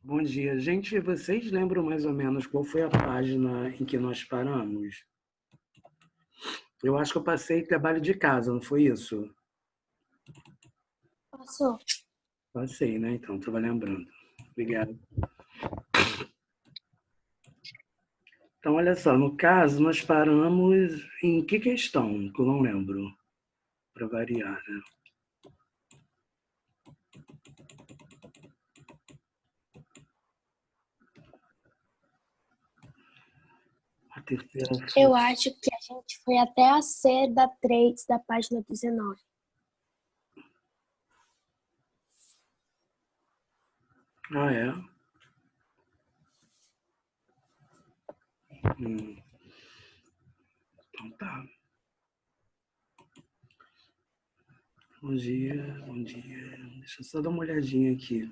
Bom dia. Gente, vocês lembram mais ou menos qual foi a página em que nós paramos? Eu acho que eu passei trabalho de casa, não foi isso? Passou. Passei, né? Então, estava lembrando. Obrigado. Então, olha só, no caso, nós paramos em que questão? Que eu não lembro, para variar, né? A terceira foi... Eu acho que a gente foi até a C da 3 da página 19. Ah, é? Então tá. Bom dia, bom dia. Deixa eu só dar uma olhadinha aqui.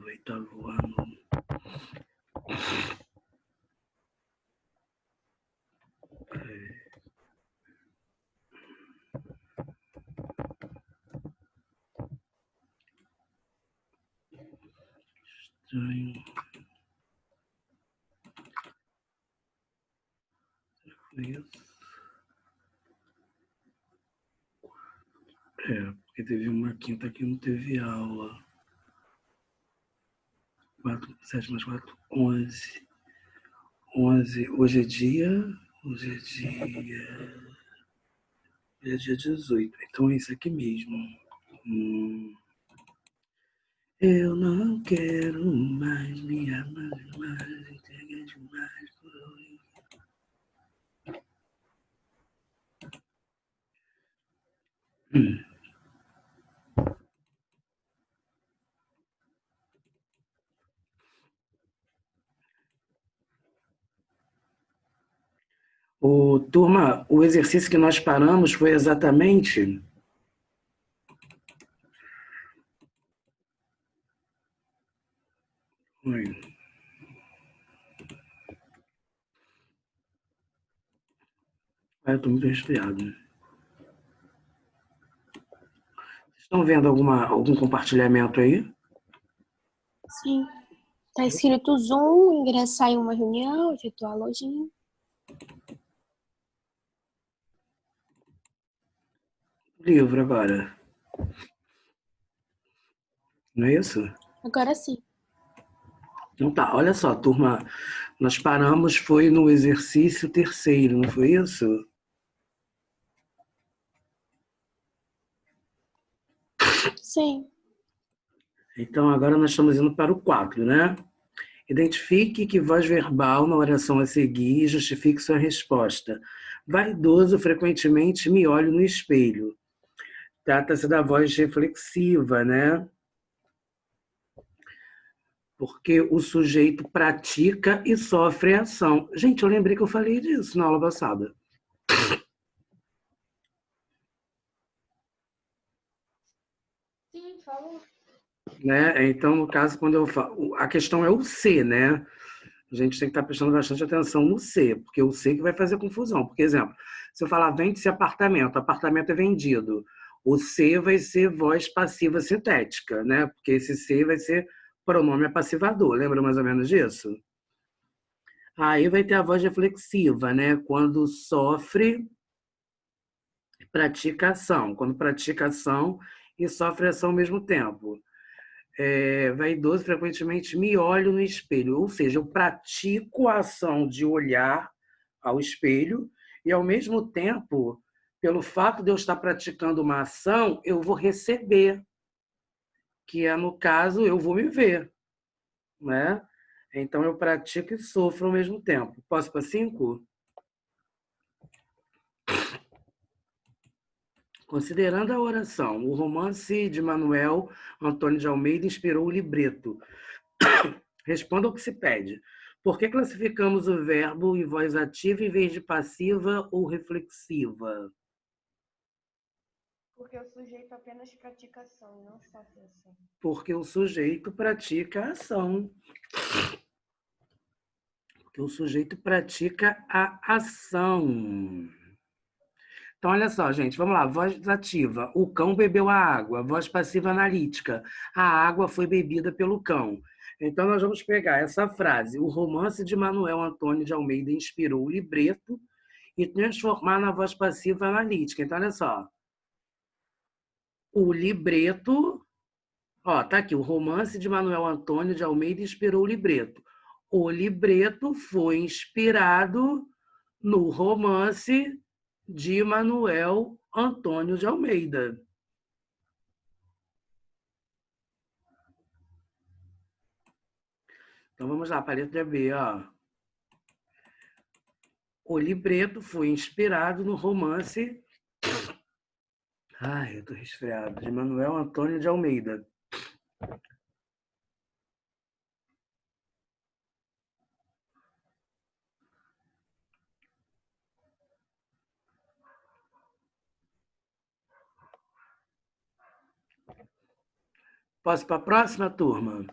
Oitavo ano. Estranho. Foi isso? É, porque teve uma quinta que não teve aula. 4, 7 mais 4, 11. 11. Hoje é dia. Hoje é dia. Hoje é dia 18. Então é isso aqui mesmo. Eu não quero mais me amar mais, entregar demais por hoje. Turma, o exercício que nós paramos foi exatamente. Oi. Eu estou muito resfriado. Estão vendo algum compartilhamento aí? Sim. Tá escrito Zoom, ingressar em uma reunião, efetuar login. Livro agora. Não é isso? Agora sim. Então tá, olha só, turma, nós paramos, foi no exercício terceiro, não foi isso? Sim. Então agora nós estamos indo para o 4, né? Identifique que voz verbal na oração a seguir e justifique sua resposta. Vaidoso, frequentemente me olho no espelho. Trata-se da voz reflexiva, né? Porque o sujeito pratica e sofre a ação. Gente, eu lembrei que eu falei disso na aula passada. Sim, falou. Né? Então, no caso, quando eu falo, a questão é o C, né? A gente tem que estar prestando bastante atenção no C, porque o C que vai fazer confusão. Por exemplo, se eu falar vende-se apartamento, apartamento é vendido. O C vai ser voz passiva sintética, né? Porque esse C vai ser pronome passivador. Lembra mais ou menos disso? Aí vai ter a voz reflexiva, né? Quando sofre, pratica ação. Quando pratica ação e sofre ação ao mesmo tempo. Vaidoso, frequentemente me olho no espelho, ou seja, eu pratico a ação de olhar ao espelho e, ao mesmo tempo, pelo fato de eu estar praticando uma ação, eu vou receber, que é, no caso, eu vou me ver, né? Então, eu pratico e sofro ao mesmo tempo. Posso para 5? Considerando a oração, o romance de Manuel Antônio de Almeida inspirou o libreto. Responda ao que se pede. Por que classificamos o verbo em voz ativa em vez de passiva ou reflexiva? Porque o sujeito apenas pratica ação, não sofre ação. Porque o sujeito pratica a ação. Porque o sujeito pratica a ação. Então, olha só, gente, vamos lá. Voz ativa. O cão bebeu a água. Voz passiva analítica. A água foi bebida pelo cão. Então, nós vamos pegar essa frase. O romance de Manuel Antônio de Almeida inspirou o libreto e transformar na voz passiva analítica. Então, olha só. O libreto... Ó, tá aqui. O romance de Manuel Antônio de Almeida inspirou o libreto. O libreto foi inspirado no romance de Manuel Antônio de Almeida. Então vamos lá, para a letra B. Ó. O libreto foi inspirado no romance... Ai, eu tô resfriado. De Manuel Antônio de Almeida. Posso ir para a próxima, turma?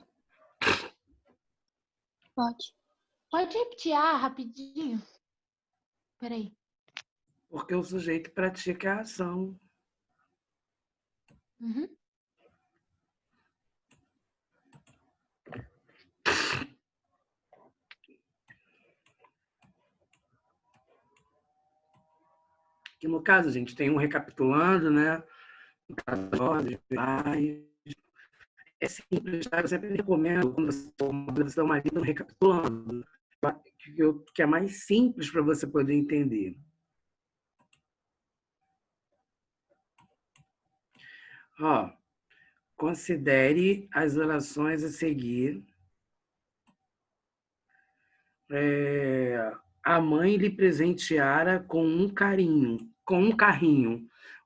Pode. Pode repetir rapidinho? Peraí. Porque o sujeito pratica a ação. Uhum. Que no caso, gente, tem um recapitulando, né? É simples, tá? Eu sempre recomendo, quando você dá uma lida, recapitulando, que é mais simples para você poder entender. Ó, considere as orações a seguir. A mãe lhe presenteara com um carrinho.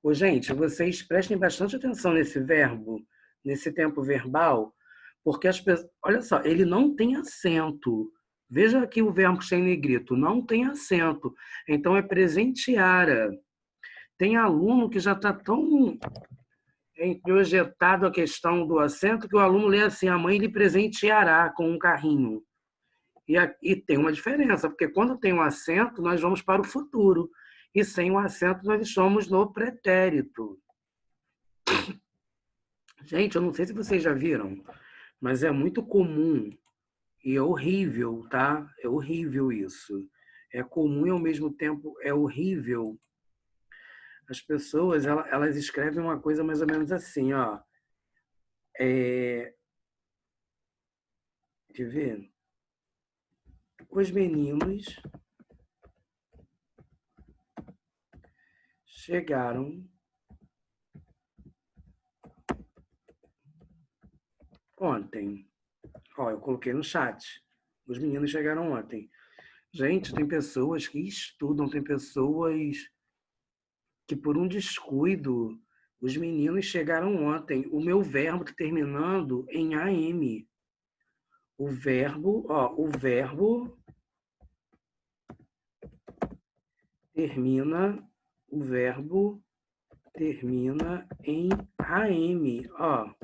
Ô, gente, vocês prestem bastante atenção nesse verbo, nesse tempo verbal, porque as pessoas... Olha só, ele não tem acento. Veja aqui o verbo que tem negrito, não tem acento. Então, é presenteara. Tem aluno que já está tão projetado a questão do acento que o aluno lê assim, a mãe lhe presenteará com um carrinho. E tem uma diferença, porque quando tem um acento, nós vamos para o futuro. E sem o acento, nós estamos no pretérito. Gente, eu não sei se vocês já viram, mas é muito comum e é horrível, tá? É horrível isso. É comum e, ao mesmo tempo, é horrível. As pessoas, elas escrevem uma coisa mais ou menos assim, ó. Quer ver? Os meninos chegaram ontem. Ó, eu coloquei no chat. Os meninos chegaram ontem. Gente, tem pessoas que estudam, tem pessoas que, por um descuido, os meninos chegaram ontem. O meu verbo está terminando em AM. O verbo termina, o verbo termina em AM. Ó,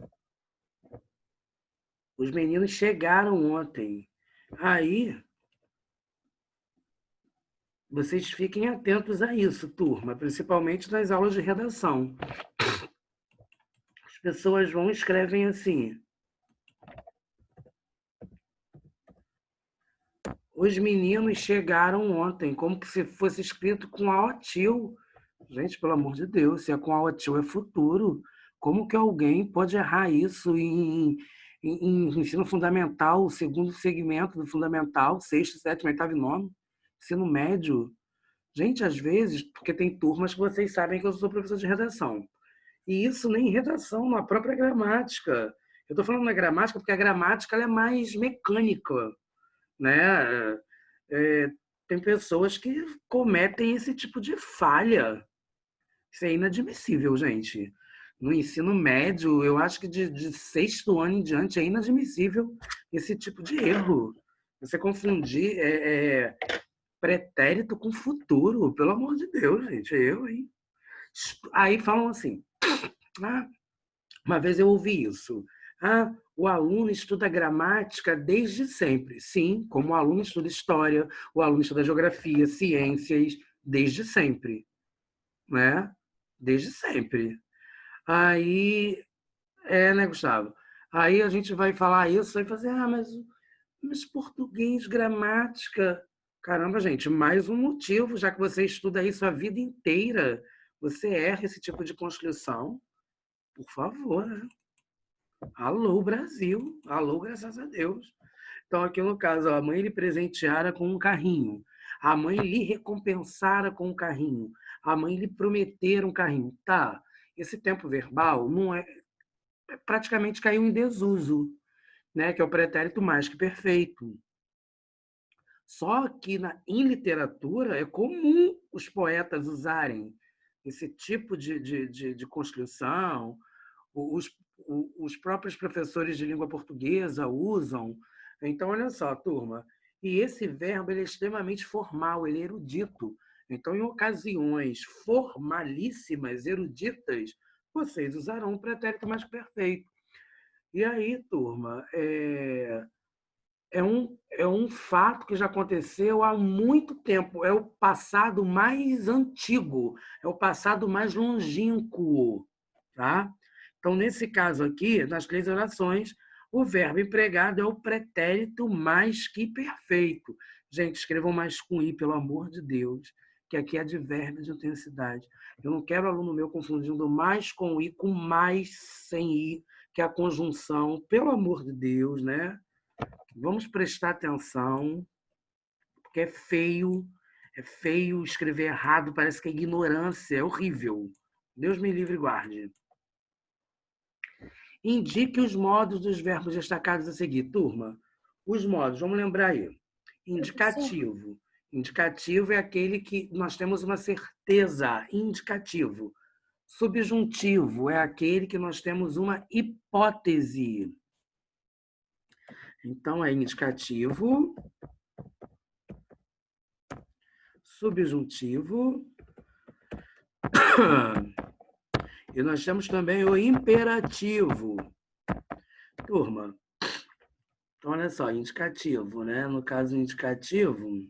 os meninos chegaram ontem. Aí, vocês fiquem atentos a isso, turma, principalmente nas aulas de redação. As pessoas vão e escrevem assim. Os meninos chegaram ontem, como que se fosse escrito com aotil. Gente, pelo amor de Deus, se é com aotil é futuro. Como que alguém pode errar isso em ensino fundamental, segundo segmento do fundamental, sexto, sétimo, oitavo e nono, ensino médio? Gente, às vezes, porque tem turmas que vocês sabem que eu sou professor de redação. E isso nem em redação, na própria gramática. Eu estou falando na gramática porque a gramática ela é mais mecânica, né? Tem pessoas que cometem esse tipo de falha. Isso é inadmissível, gente. No ensino médio, eu acho que de sexto ano em diante é inadmissível esse tipo de erro. Você confundir pretérito com futuro, pelo amor de Deus, gente. Eu, hein? Aí falam assim, Ah, uma vez eu ouvi isso. Ah, o aluno estuda gramática desde sempre. Sim, como o aluno estuda história, o aluno estuda geografia, ciências, desde sempre, né? Desde sempre. Aí, né, Gustavo? Aí a gente vai falar isso e fazer, mas português, gramática. Caramba, gente, mais um motivo, já que você estuda isso a vida inteira, você erra esse tipo de construção, por favor, né? Alô, Brasil. Alô, graças a Deus. Então, aqui no caso, a mãe lhe presenteara com um carrinho. A mãe lhe recompensara com um carrinho. A mãe lhe prometera um carrinho. Tá, esse tempo verbal não praticamente caiu em desuso, né? Que é o pretérito mais que perfeito. Só que em literatura é comum os poetas usarem esse tipo de construção, os, os próprios professores de língua portuguesa usam. Então, olha só, turma, e esse verbo ele é extremamente formal, ele é erudito. Então, em ocasiões formalíssimas, eruditas, vocês usarão o pretérito mais que perfeito. E aí, turma, é um fato que já aconteceu há muito tempo, é o passado mais antigo, é o passado mais longínquo, tá? Então, nesse caso aqui, nas três orações, o verbo empregado é o pretérito mais que perfeito. Gente, escrevam mais com i, pelo amor de Deus, que aqui é advérbio de intensidade. Eu não quero aluno meu confundindo mais com i com mais sem i, que é a conjunção, pelo amor de Deus, né? Vamos prestar atenção, porque é feio escrever errado, parece que é ignorância, é horrível. Deus me livre e guarde. Indique os modos dos verbos destacados a seguir. Turma, os modos, vamos lembrar aí. Indicativo. Indicativo é aquele que nós temos uma certeza, indicativo. Subjuntivo é aquele que nós temos uma hipótese. Então, é indicativo, subjuntivo, e nós temos também o imperativo. Turma, então olha só, indicativo, né? No caso indicativo,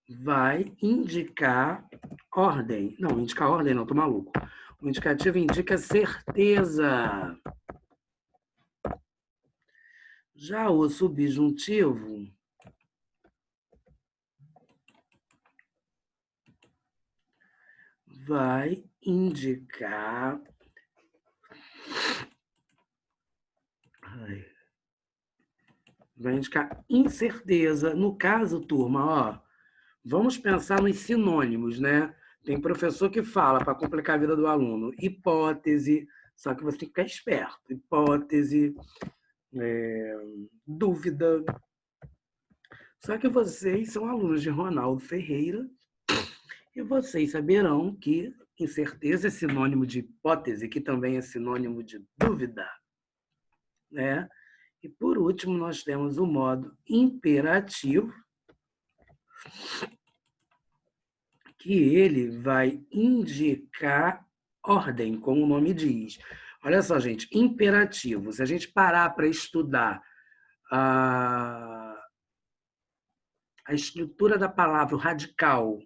vai indicar ordem. Não, indicar ordem não, tô maluco. O indicativo indica certeza. Já o subjuntivo vai indicar incerteza. No caso, turma, ó, vamos pensar nos sinônimos, né? Tem professor que fala, para complicar a vida do aluno, hipótese, só que você tem que ficar esperto. Hipótese, dúvida. Só que vocês são alunos de Ronaldo Ferreira e vocês saberão que incerteza é sinônimo de hipótese, que também é sinônimo de dúvida, né? E por último, nós temos o modo imperativo, que ele vai indicar ordem, como o nome diz. Olha só, gente, imperativo. Se a gente parar para estudar a estrutura da palavra, o radical,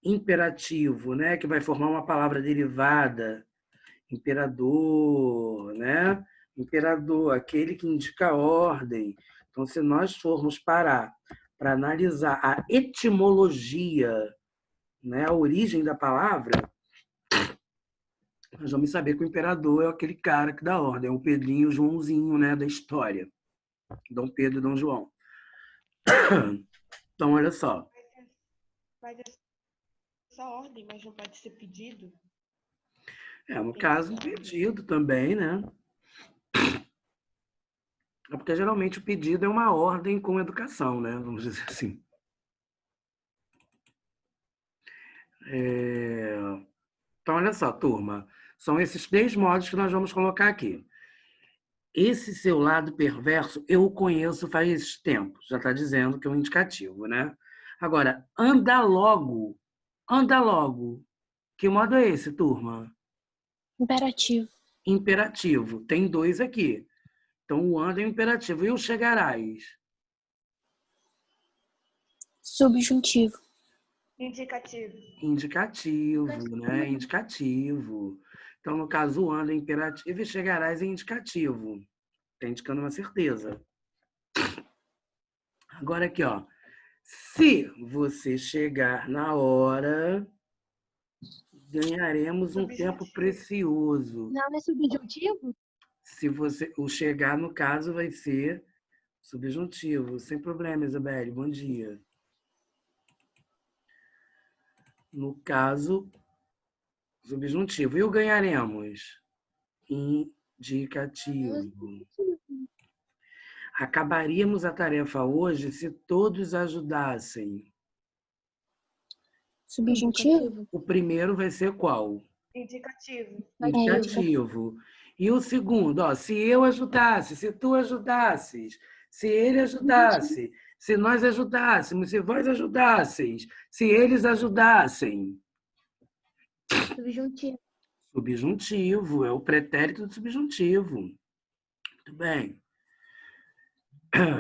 imperativo, né, que vai formar uma palavra derivada, imperador, né? Imperador, aquele que indica ordem. Então, se nós formos parar para analisar a etimologia, né, a origem da palavra, nós vamos saber que o imperador é aquele cara que dá ordem, é o Pedrinho e o Joãozinho, né, da história. Dom Pedro e Dom João. Então, olha só. Mas essa ordem, mas não pode ser pedido? No caso, um pedido também, né? É porque geralmente o pedido é uma ordem com educação, né? Vamos dizer assim. Então, olha só, turma. São esses 3 modos que nós vamos colocar aqui. Esse seu lado perverso eu o conheço faz tempo. Já está dizendo que é um indicativo, né? Agora, anda logo. Anda logo. O Que modo é esse, turma? Imperativo. Imperativo. Tem 2 aqui. Então, o anda é o imperativo. E o chegarás? Subjuntivo. Indicativo. Indicativo, né? Indicativo. Então, no caso, o anda é imperativo e chegarás é indicativo. Está indicando uma certeza. Agora aqui, ó. Se você chegar na hora, ganharemos um tempo Subjuntivo. precioso. Não é subjuntivo? Se você, o chegar, no caso, vai ser subjuntivo. Sem problema, Isabelle. Bom dia. No caso, subjuntivo. E o ganharemos? Indicativo. Acabaríamos a tarefa hoje se todos ajudassem. Subjuntivo. O primeiro vai ser qual? Indicativo. Indicativo. E o segundo, ó, se eu ajudasse, se tu ajudasses, se ele ajudasse, se nós ajudássemos, se vós ajudasseis, se eles ajudassem. Subjuntivo. Subjuntivo, é o pretérito do subjuntivo. Muito bem.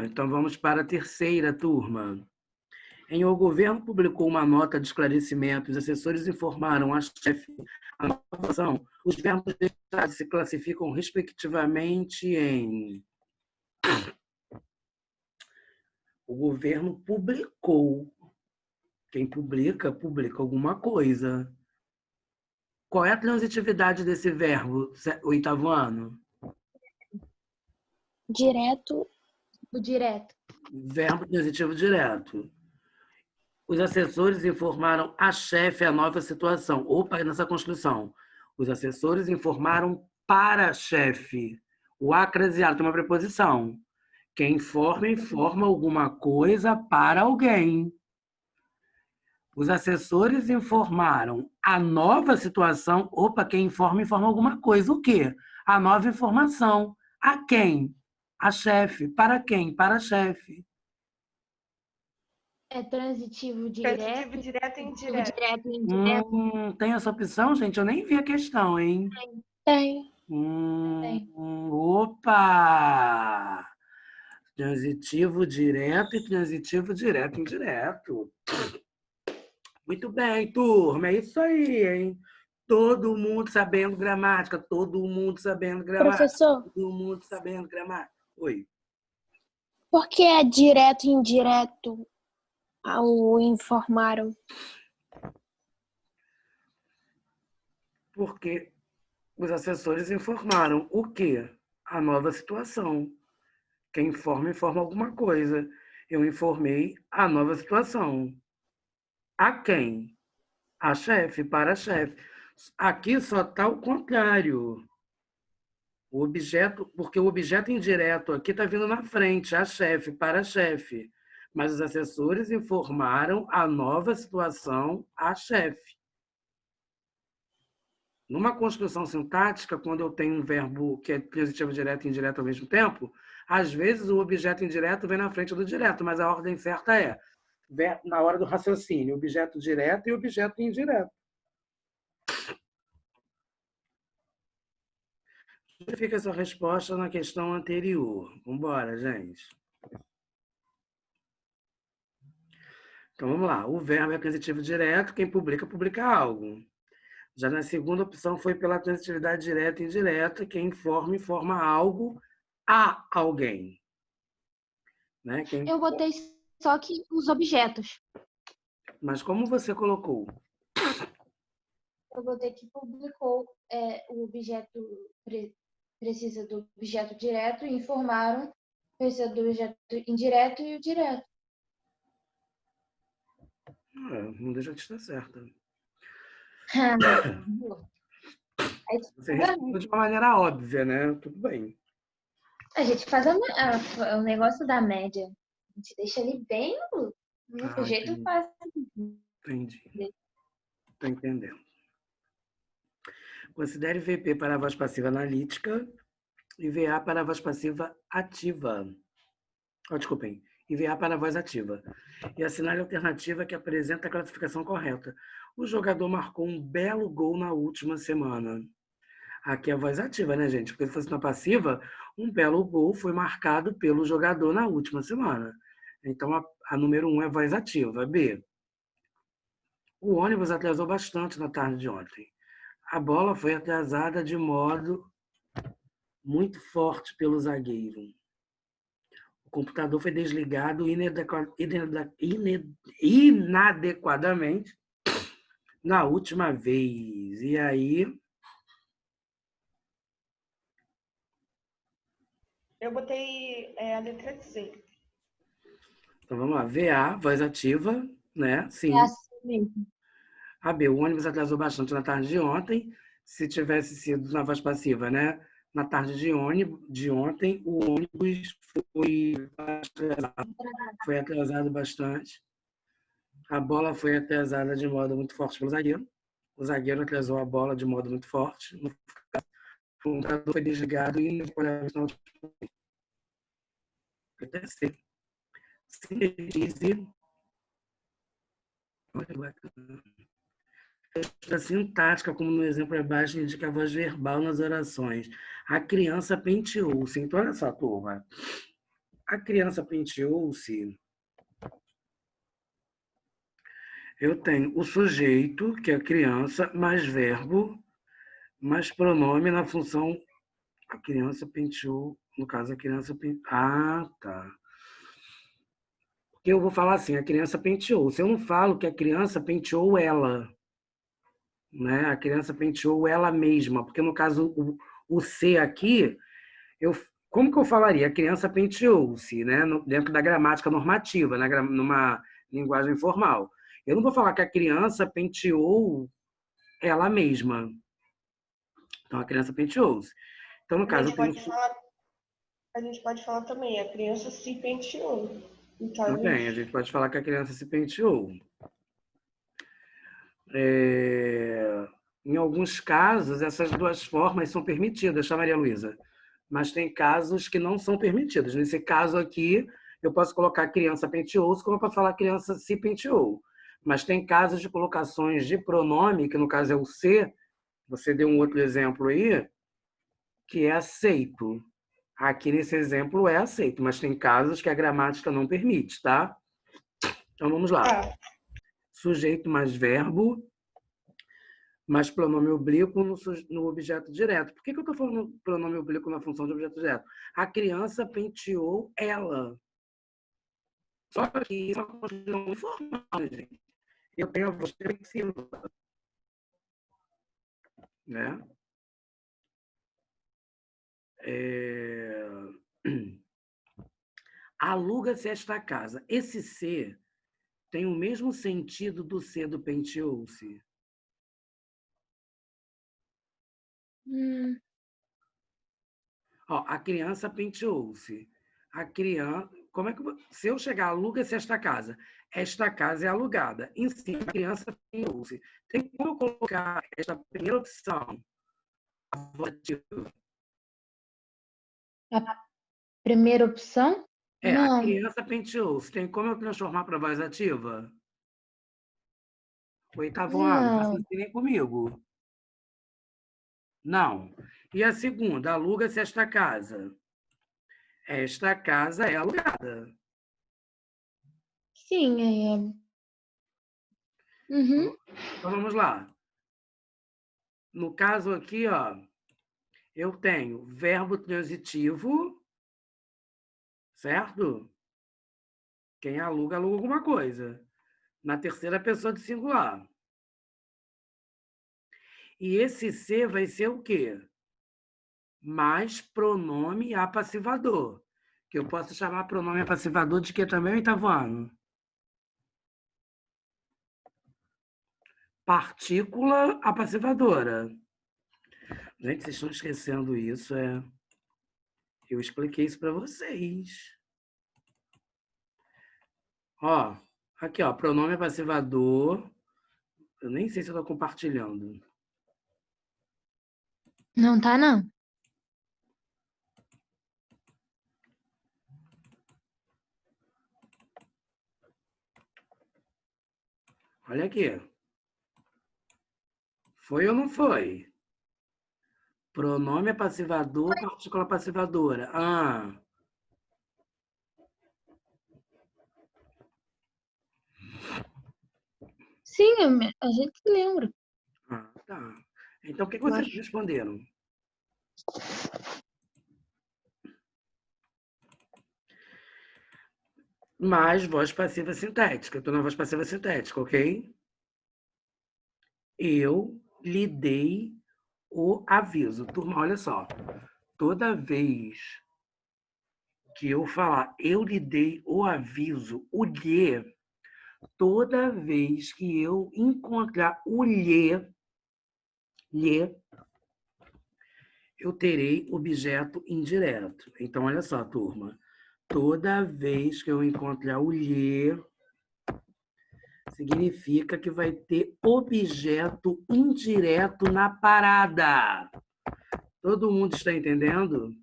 Então vamos para a terceira turma. O governo publicou uma nota de esclarecimento, os assessores informaram a chefe a nova ação. Os verbos deixados se classificam respectivamente em... O governo publicou. Quem publica, publica alguma coisa. Qual é a transitividade desse verbo, oitavo ano? Direto. O direto. Verbo transitivo direto. Os assessores informaram a chefe a nova situação. Opa, nessa construção. Os assessores informaram para a chefe. O acraseado tem uma preposição. Quem informa, informa alguma coisa para alguém. Os assessores informaram a nova situação. Opa, quem informa, informa alguma coisa. O quê? A nova informação. A quem? A chefe. Para quem? Para a chefe. É transitivo Transitivo direto. direto e indireto. Direto e indireto. Tem essa opção, gente? Eu nem vi a questão, hein? Tem. Opa! Transitivo direto e transitivo direto indireto. Muito bem, turma. É isso aí, hein? Todo mundo sabendo gramática, todo mundo sabendo gramática, Professor, todo mundo sabendo gramática. Oi. por que é direto e indireto ao informaram? Porque os assessores informaram o quê? A nova situação. Quem informa, informa alguma coisa. Eu informei a nova situação. A quem? A chefe, para a chefe. Aqui só está o contrário. O objeto, porque o objeto indireto aqui está vindo na frente, a chefe, para a chefe. Mas os assessores informaram a nova situação à chefe. Numa construção sintática, quando eu tenho um verbo que é transitivo direto e indireto ao mesmo tempo, às vezes o objeto indireto vem na frente do direto, mas a ordem certa é, na hora do raciocínio, objeto direto e objeto indireto. Fica essa resposta na questão anterior. Vamos embora, gente. Então, vamos lá. O verbo é transitivo direto, quem publica, publica algo. Já na segunda opção foi pela transitividade direta e indireta, quem informa, informa algo a alguém. Né? Eu botei só que os objetos. Mas como você colocou? Eu botei que publicou o objeto precisa do objeto direto e informaram precisa do objeto indireto e o direto. Não deixa de estar certa. Aí, Você respondeu de uma maneira óbvia, né? Tudo bem. a gente faz o negócio da média. A gente deixa ele bem no jeito Entendi. fácil. Entendi. Estou entendendo. Considere VP para a voz passiva analítica e VA para a voz passiva ativa. Desculpem. E VA para a voz ativa. E assinale a alternativa que apresenta a classificação correta. O jogador marcou um belo gol na última semana. Aqui é a voz ativa, né, gente? Porque se fosse na passiva, um belo gol foi marcado pelo jogador na última semana. Então, a número 1 é voz ativa. B. O ônibus atrasou bastante na tarde de ontem. A bola foi atrasada de modo muito forte pelo zagueiro. O computador foi desligado inadequadamente na última vez. E aí, Eu botei a letra C. então vamos lá. VA, voz ativa, né? É Sim. assim mesmo. A B, o ônibus atrasou bastante na tarde de ontem. Se tivesse sido na voz passiva, né? Na tarde de ontem, o ônibus foi atrasado bastante. A bola foi atrasada de modo muito forte pelo zagueiro. O zagueiro atrasou a bola de modo muito forte. O computador foi desligado e sintetize a sintática, como no exemplo abaixo, indica a voz verbal nas orações. A criança penteou-se. Então, olha só, turma. A criança penteou-se. Eu tenho o sujeito, que é a criança, mais verbo, mais pronome na função. A criança penteou. No caso, a criança penteou. Ah, tá. Porque eu vou falar assim, a criança penteou. Se eu não falo que a criança penteou ela, né? A criança penteou ela mesma, porque no caso o C aqui, como que eu falaria? A criança penteou-se, né? Dentro da gramática normativa, numa linguagem formal. Eu não vou falar que a criança penteou ela mesma. Então a criança penteou-se. Então no A caso gente eu tenho pode falar, a gente pode falar também, a criança se penteou. Então, também, a gente pode falar que a criança se penteou. Em alguns casos, essas duas formas são permitidas, tá, Maria Luísa? Mas tem casos que não são permitidos. Nesse caso aqui, eu posso colocar criança penteou-se, como eu posso falar criança se penteou. Mas tem casos de colocações de pronome, que no caso é o se, você deu um outro exemplo aí, que é aceito. Aqui nesse exemplo é aceito, mas tem casos que a gramática não permite, tá? Então vamos lá. tá. Sujeito mais verbo, mais pronome oblíquo no objeto direto. Por que eu estou falando pronome oblíquo na função de objeto direto? A criança penteou ela. Só que isso é uma construção informal, gente. Eu tenho a voz reflexiva, né? Aluga-se esta casa. Esse ser tem o mesmo sentido do ser do penteou-se. Ó, a criança penteou-se. A criança. Como é que. Se eu chegar, aluga-se esta casa é alugada. Em si, a criança penteou-se. Tem como eu colocar esta primeira opção? A primeira opção? A Não. criança penteou-se. Tem como eu transformar para voz ativa? Oitavo ano, Não. raciocinem comigo. Não. E a segunda, aluga-se esta casa. Esta casa é alugada. Sim, é. Uhum. Então vamos lá. No caso aqui, ó, eu tenho verbo transitivo, certo? Quem aluga, aluga alguma coisa. Na terceira pessoa de singular. E esse ser vai ser o quê? Mais pronome apassivador. Que eu posso chamar pronome apassivador de que também, oitavo ano? Partícula apassivadora. Gente, vocês estão esquecendo isso, Eu expliquei isso para vocês. Ó, aqui, ó, pronome apassivador. Eu nem sei se eu estou compartilhando. Não tá, não. Olha aqui. Foi ou não foi? Pronome passivador, partícula passivadora. Ah, Sim, a gente se lembra. tá. Então, o que Eu vocês acho. responderam? Mais voz passiva sintética. Estou na voz passiva sintética, ok? Eu lhe dei o aviso. Turma, olha só. Toda vez que eu falar eu lhe dei o aviso, o lhe, toda vez que eu encontrar o lhe, eu terei objeto indireto. Então, olha só, turma. Toda vez que eu encontrar o lhe, significa que vai ter objeto indireto na parada. Todo mundo está entendendo?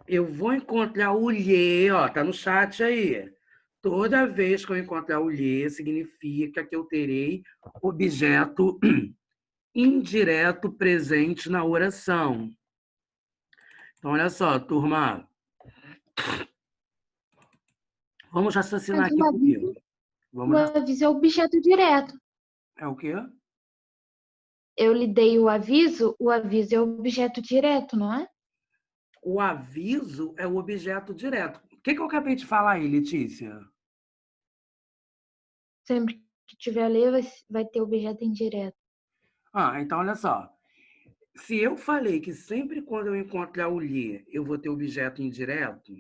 Eu vou encontrar o lhe, ó, tá no chat aí. Toda vez que eu encontrar o lhe, significa que eu terei objeto indireto presente na oração. Então, olha só, turma. Vamos raciocinar Mas aqui comigo. o aviso é objeto direto. É o quê? Eu lhe dei o aviso é objeto direto, não é? O aviso é o objeto direto. O que eu acabei de falar aí, Letícia? Sempre que tiver lê, vai ter objeto indireto. Então olha só. Se eu falei que sempre quando eu encontrar o lhe, eu vou ter objeto indireto,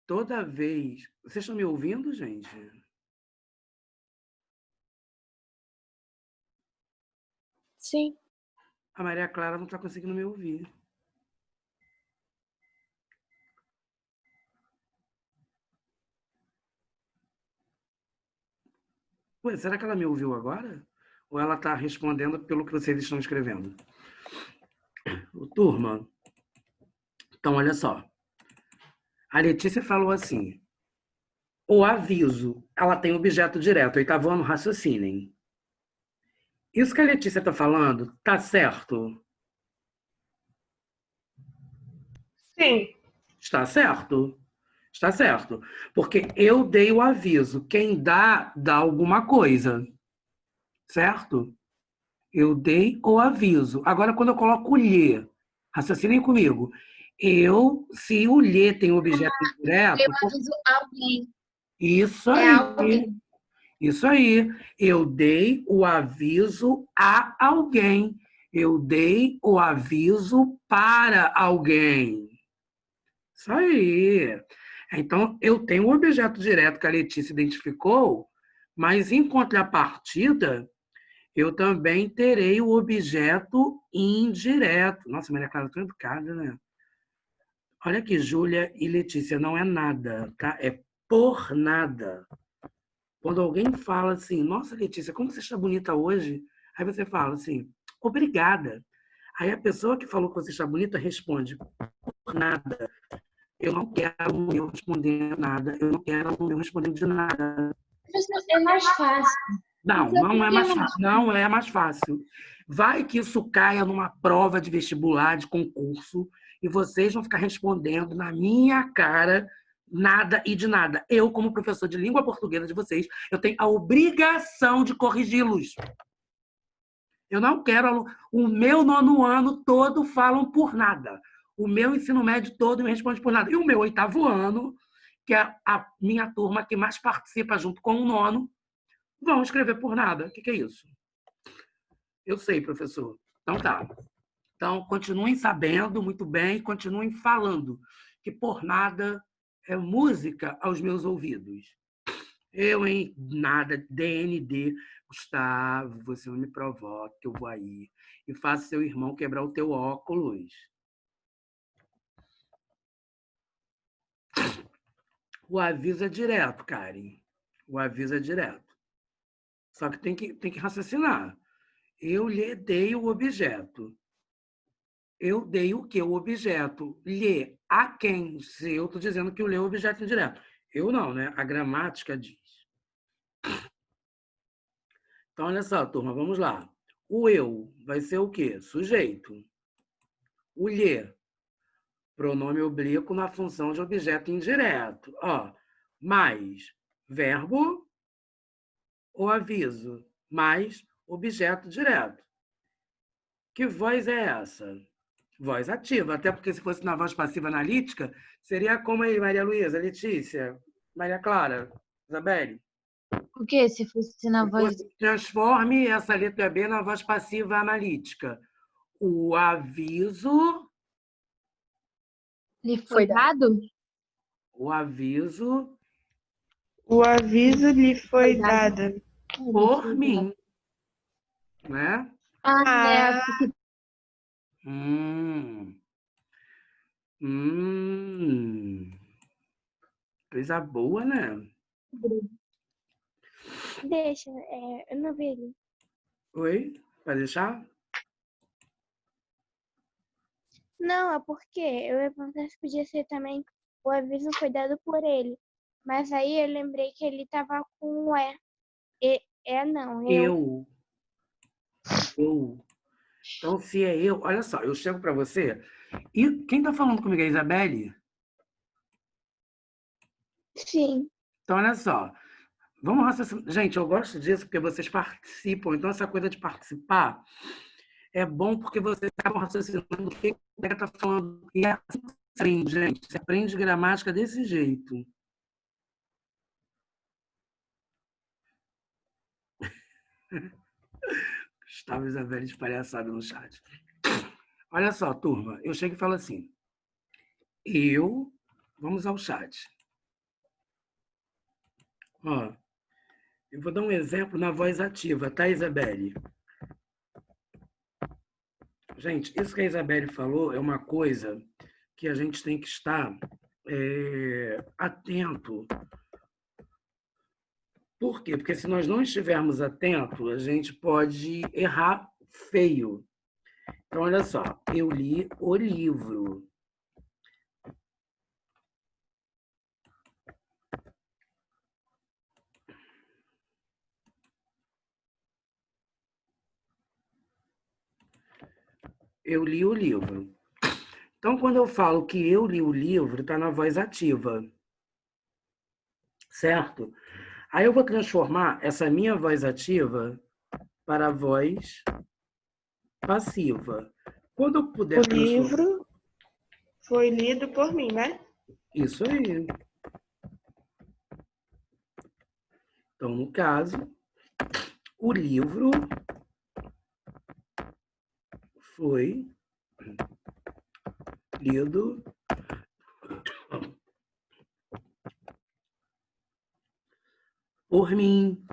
toda vez... Vocês estão me ouvindo, gente? Sim. A Maria Clara não está conseguindo me ouvir. Ué, será que ela me ouviu agora? Ou ela está respondendo pelo que vocês estão escrevendo? Turma, então olha só. A Letícia falou assim, o aviso, ela tem objeto direto. Oitavo ano, raciocinem. Isso que a Letícia está falando, tá certo? Sim. Está certo? Está certo. Porque eu dei o aviso. Quem dá, dá alguma coisa. Certo? Eu dei o aviso. Agora, quando eu coloco o lhe, raciocinem comigo. Se o lhe tem objeto Eu direto, aviso alguém. isso É aí. alguém. Isso aí. Eu dei o aviso a alguém. Eu dei o aviso para alguém. Isso aí. Então, eu tenho o objeto direto que a Letícia identificou, mas em contrapartida, eu também terei o objeto indireto. Nossa, Maria Clara, tão educada, né? Olha aqui, Júlia e Letícia, não é nada, tá? É por nada. Quando alguém fala assim, nossa, Letícia, como você está bonita hoje? Aí você fala assim, obrigada. Aí a pessoa que falou que você está bonita responde, por nada. Eu não quero aluno meu respondendo nada. Eu não quero aluno meu respondendo de nada. É mais fácil. Não, não é mais fácil. Não é mais fácil. Vai que isso caia numa prova de vestibular, de concurso, e vocês vão ficar respondendo na minha cara nada e de nada. Eu, como professor de língua portuguesa de vocês, eu tenho a obrigação de corrigi-los. Eu não quero... O meu nono ano todo falam por nada. O meu ensino médio todo me responde por nada. E o meu oitavo ano, que é a minha turma que mais participa junto com o nono, vão escrever por nada. O que é isso? Eu sei, professor. Então tá. Então, continuem sabendo muito bem, continuem falando, que por nada é música aos meus ouvidos. Eu, hein? Nada, DND. Gustavo, você não me provoca, que eu vou aí e faço seu irmão quebrar o teu óculos. O aviso é direto, Karen. O aviso é direto. Só que tem que raciocinar. Eu lhe dei o objeto. Eu dei o quê? O objeto. Lhe. A quem? Se eu estou dizendo que o lhe é o objeto indireto. Eu não, né? A gramática diz. Então, olha só, turma, vamos lá. O eu vai ser o quê? Sujeito. O lhe, pronome oblíquo na função de objeto indireto. Ó, mais verbo ou aviso, mais objeto direto. Que voz é essa? Voz ativa, até porque se fosse na voz passiva analítica, seria como aí, Maria Luísa, Letícia, Maria Clara, Isabelle. O quê? Se fosse na voz. Transforme essa letra B na voz passiva analítica. O aviso. Lhe foi dado? O aviso O aviso lhe foi dado. por mim. Né? Ah, né? Hum. Coisa boa, né? Deixa, eu não vi ele. Oi? Vai deixar? Não, é porque eu ia perguntar se podia ser também o aviso foi dado por ele. Mas aí eu lembrei que ele tava com o é. Não, eu. Eu. Então, se é eu, olha só, eu chego para você. E quem está falando comigo é a Isabelle? Sim. Então, olha só. Vamos raciocinar. Gente, eu gosto disso porque vocês participam. Então, essa coisa de participar é bom porque vocês acabam raciocinando o que o colega está falando. E é assim que você aprende, gente. Você aprende gramática desse jeito. Gustavo e Isabelle espalhaçado no chat. Olha só, turma. Eu chego e falo assim. Vamos ao chat. Ó, eu vou dar um exemplo na voz ativa, tá, Isabelle? Gente, isso que a Isabelle falou é uma coisa que a gente tem que estar atento. Por quê? Porque se nós não estivermos atentos, a gente pode errar feio. Então, olha só, eu li o livro. Eu li o livro. Então, quando eu falo que eu li o livro, está na voz ativa. Certo? Aí eu vou transformar essa minha voz ativa para a voz passiva. Quando eu puder O transformar... livro foi lido por mim, né? Isso aí. Então, no caso, o livro foi lido por mim.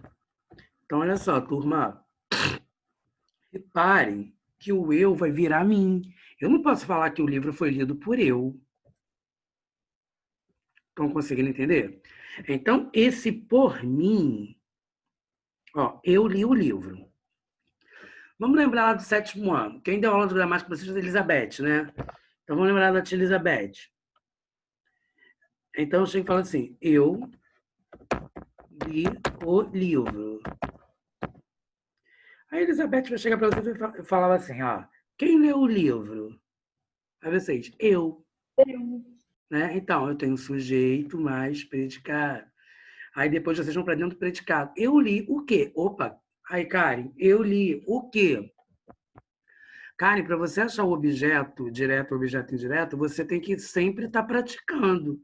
Então, olha só, turma. Reparem que o eu vai virar mim. Eu não posso falar que o livro foi lido por eu. Estão conseguindo entender? Então, esse por mim, ó, eu li o livro. Vamos lembrar lá do 7º ano. Quem deu aula de gramática para vocês é a Elizabeth, né? Então, vamos lembrar da tia Elizabeth. Então, eu chego e falo assim, eu li o livro. Aí a Elizabeth vai chegar para vocês e falava assim, ó, quem leu o livro? Aí vocês, eu. Né? Então, eu tenho um sujeito mais predicado. Aí depois vocês vão para dentro do predicado. Eu li o quê? Opa! Aí, Karen, eu li o quê? Karen, para você achar o objeto direto ou objeto indireto, você tem que sempre estar praticando.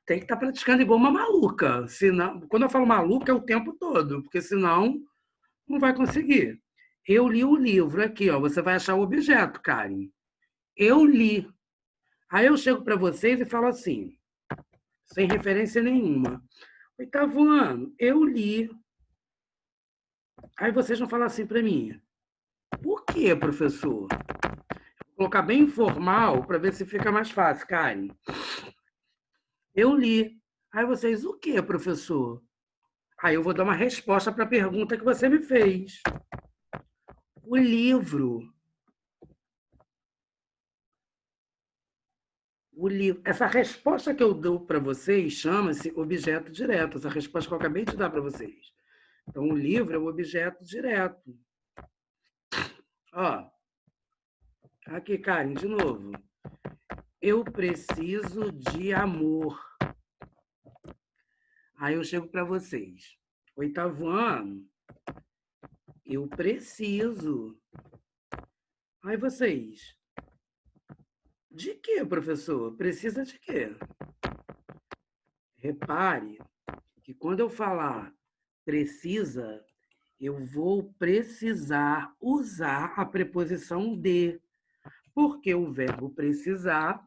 Tem que estar praticando igual uma maluca. Senão, quando eu falo maluca, é o tempo todo, porque senão não vai conseguir. Eu li o livro aqui, ó. Você vai achar o objeto, Karen. Eu li. Aí eu chego para vocês e falo assim, sem referência nenhuma. 8º ano, eu li. Aí vocês vão falar assim para mim, por que, professor? Vou colocar bem informal para ver se fica mais fácil, Karen. Eu li. Aí vocês, o que, professor? Aí eu vou dar uma resposta para a pergunta que você me fez. O livro. O livro, essa resposta que eu dou para vocês chama-se objeto direto, essa resposta que eu acabei de dar para vocês. Então, o livro é o objeto direto. Ó, aqui, Karen, de novo. Eu preciso de amor. Aí eu chego para vocês. 8º ano, eu preciso. Aí vocês, de quê, professor? Precisa de quê? Repare que quando eu falar precisa, eu vou precisar usar a preposição de, porque o verbo precisar,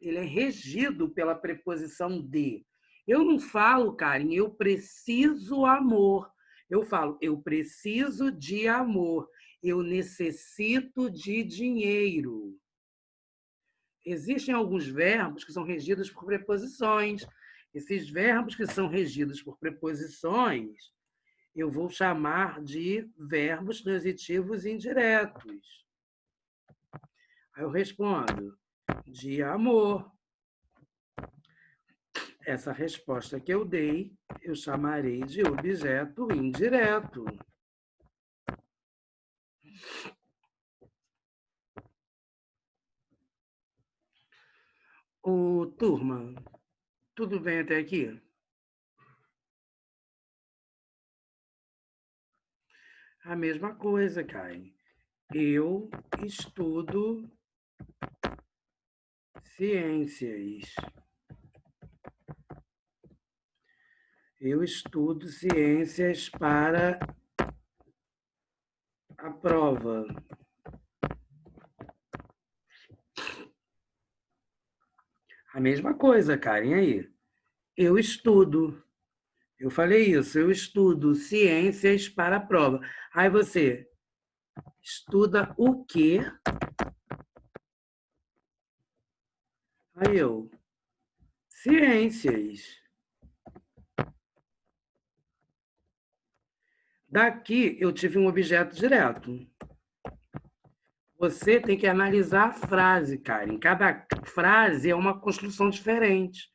ele é regido pela preposição de. Eu não falo, Karen, eu preciso amor. Eu falo, eu preciso de amor. Eu necessito de dinheiro. Existem alguns verbos que são regidos por preposições. Esses verbos que são regidos por preposições, eu vou chamar de verbos transitivos indiretos. Aí eu respondo, de amor. Essa resposta que eu dei, eu chamarei de objeto indireto. Ô, turma, tudo bem até aqui? A mesma coisa, Karen. Eu estudo ciências. Eu estudo ciências para a prova. A mesma coisa, Karen, aí. Eu estudo. Eu falei isso, eu estudo ciências para a prova. Aí você estuda o quê? Aí eu, ciências. Daqui eu tive um objeto direto. Você tem que analisar a frase, Karen. Cada frase é uma construção diferente.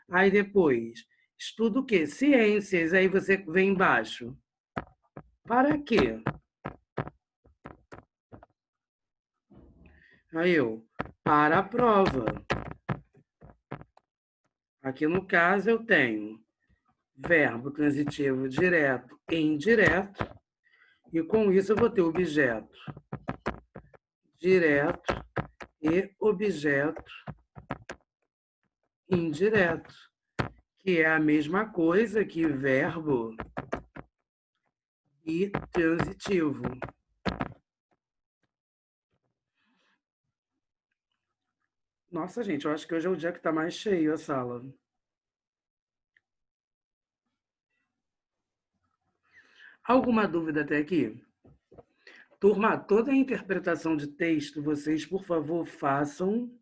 Aí depois, estuda o quê? Ciências. Aí você vem embaixo. Para quê? Aí eu, para a prova. Aqui no caso eu tenho verbo transitivo direto e indireto. E com isso eu vou ter objeto direto e objeto indireto, que é a mesma coisa que verbo e transitivo. Nossa, gente, eu acho que hoje é o dia que está mais cheio a sala. Alguma dúvida até aqui? Turma, toda a interpretação de texto, vocês, por favor, façam.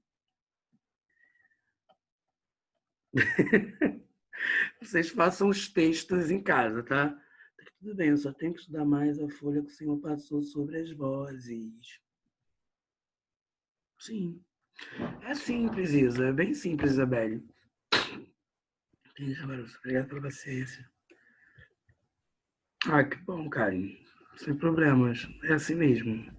Vocês façam os textos em casa, tá? Tudo bem, eu só tenho que estudar mais a folha que o senhor passou sobre as vozes. Sim. É simples, Isa. É bem simples, Isabelle. Obrigado pela paciência. Ah, que bom, Karen. Sem problemas. É assim mesmo.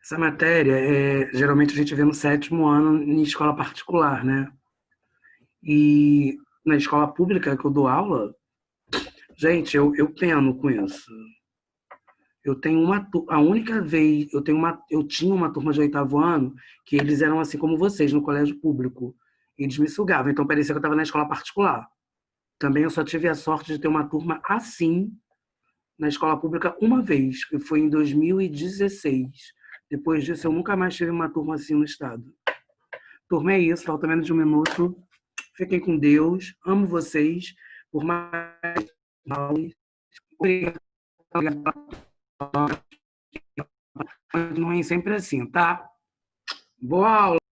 Essa matéria, geralmente a gente vê no 7º ano em escola particular, né? E na escola pública que eu dou aula, gente, eu peno com isso. Eu tenho a única vez, eu tinha uma turma de 8º ano que eles eram assim como vocês, no colégio público. Eles me sugavam, então parecia que eu estava na escola particular. Também eu só tive a sorte de ter uma turma assim na escola pública uma vez, que foi em 2016. Depois disso, eu nunca mais tive uma turma assim no estado. Turma, é isso, falta menos de 1 minuto. Fiquem com Deus, amo vocês. Por mais. Obrigado. Continuem sempre assim, tá? Boa aula!